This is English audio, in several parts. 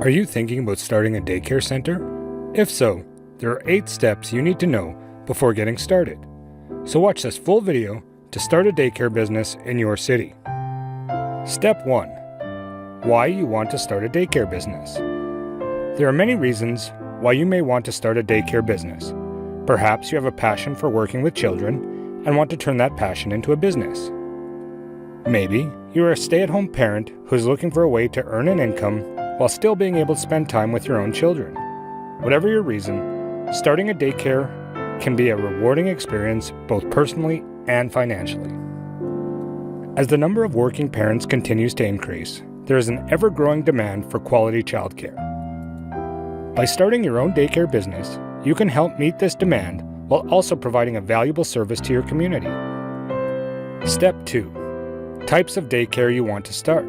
Are you thinking about starting a daycare center? If so, there are 8 steps you need to know before getting started. So watch this full video to start a daycare business in your city. Step 1. Why you want to start a daycare business. There are many reasons why you may want to start a daycare business. Perhaps you have a passion for working with children and want to turn that passion into a business. Maybe you are a stay-at-home parent who is looking for a way to earn an income while still being able to spend time with your own children. Whatever your reason, starting a daycare can be a rewarding experience both personally and financially. As the number of working parents continues to increase, there is an ever-growing demand for quality childcare. By starting your own daycare business, you can help meet this demand while also providing a valuable service to your community. Step 2. Types of daycare you want to start.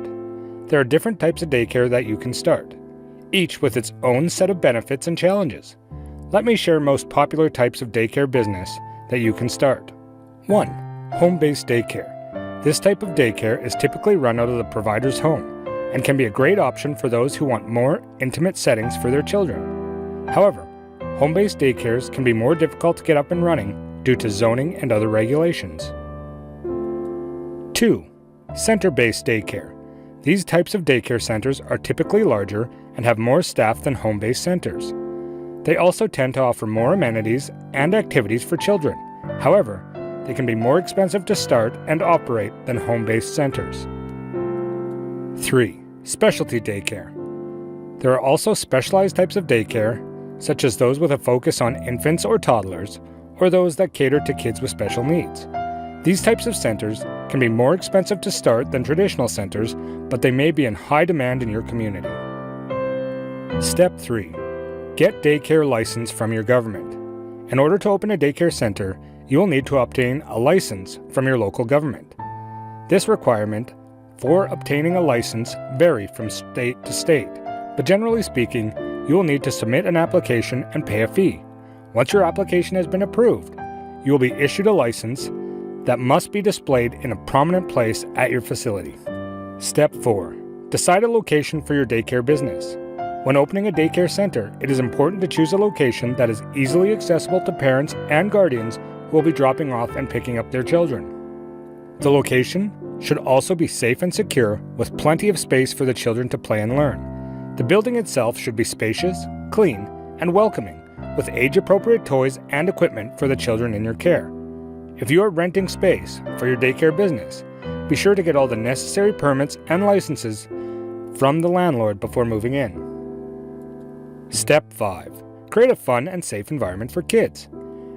There are different types of daycare that you can start, each with its own set of benefits and challenges. Let me share most popular types of daycare business that you can start. 1. Home-based daycare. This type of daycare is typically run out of the provider's home and can be a great option for those who want more intimate settings for their children. However, home-based daycares can be more difficult to get up and running due to zoning and other regulations. 2. Center-based daycare. These types of daycare centers are typically larger and have more staff than home-based centers. They also tend to offer more amenities and activities for children. However, they can be more expensive to start and operate than home-based centers. 3. Specialty daycare. There are also specialized types of daycare, such as those with a focus on infants or toddlers, or those that cater to kids with special needs. These types of centers can be more expensive to start than traditional centers, but they may be in high demand in your community. Step 3. Get daycare license from your government. In order to open a daycare center, you will need to obtain a license from your local government. This requirement for obtaining a license vary from state to state, but generally speaking, you will need to submit an application and pay a fee. Once your application has been approved, you will be issued a license that must be displayed in a prominent place at your facility. Step 4. Decide a location for your daycare business. When opening a daycare center, it is important to choose a location that is easily accessible to parents and guardians who will be dropping off and picking up their children. The location should also be safe and secure, with plenty of space for the children to play and learn. The building itself should be spacious, clean, and welcoming, with age-appropriate toys and equipment for the children in your care. If you are renting space for your daycare business, be sure to get all the necessary permits and licenses from the landlord before moving in. Step 5. Create a fun and safe environment for kids.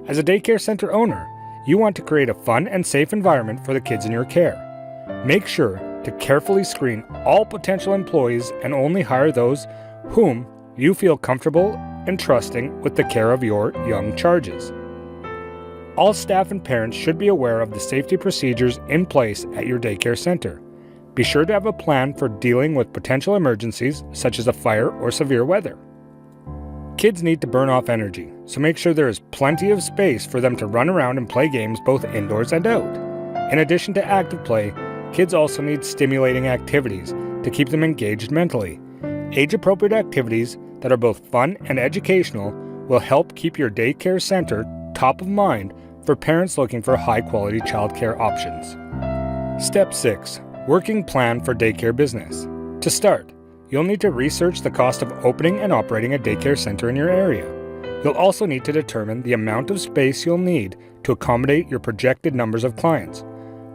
As a daycare center owner, you want to create a fun and safe environment for the kids in your care. Make sure to carefully screen all potential employees and only hire those whom you feel comfortable and trusting with the care of your young charges. All staff and parents should be aware of the safety procedures in place at your daycare center. Be sure to have a plan for dealing with potential emergencies such as a fire or severe weather. Kids need to burn off energy, so make sure there is plenty of space for them to run around and play games both indoors and out. In addition to active play, kids also need stimulating activities to keep them engaged mentally. Age-appropriate activities that are both fun and educational will help keep your daycare center top of mind for parents looking for high-quality childcare options. Step 6. Working plan for daycare business. To start, you'll need to research the cost of opening and operating a daycare center in your area. You'll also need to determine the amount of space you'll need to accommodate your projected numbers of clients.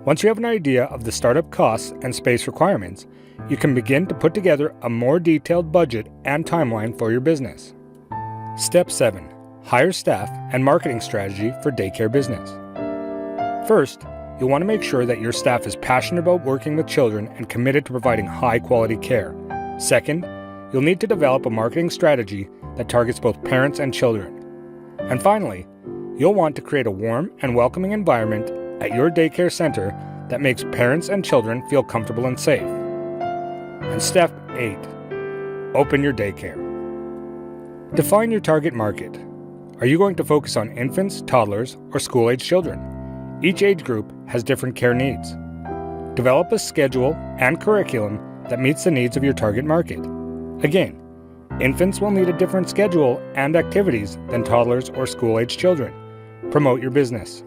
Once you have an idea of the startup costs and space requirements, you can begin to put together a more detailed budget and timeline for your business. Step 7. Hire staff and marketing strategy for daycare business. First, you'll want to make sure that your staff is passionate about working with children and committed to providing high-quality care. Second, you'll need to develop a marketing strategy that targets both parents and children. And finally, you'll want to create a warm and welcoming environment at your daycare center that makes parents and children feel comfortable and safe. And step 8. Open your daycare. Define your target market. Are you going to focus on infants, toddlers, or school-age children? Each age group has different care needs. Develop a schedule and curriculum that meets the needs of your target market. Again, Infants will need a different schedule and activities than toddlers or school-age children. Promote your business.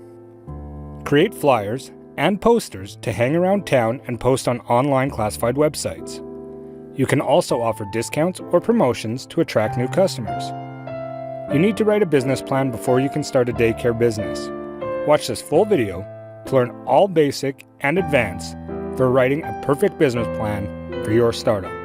Create flyers and posters to hang around town and post on online classified websites. You can also offer discounts or promotions to attract new customers. You need to write a business plan before you can start a daycare business. Watch this full video to learn all basic and advanced for writing a perfect business plan for your startup.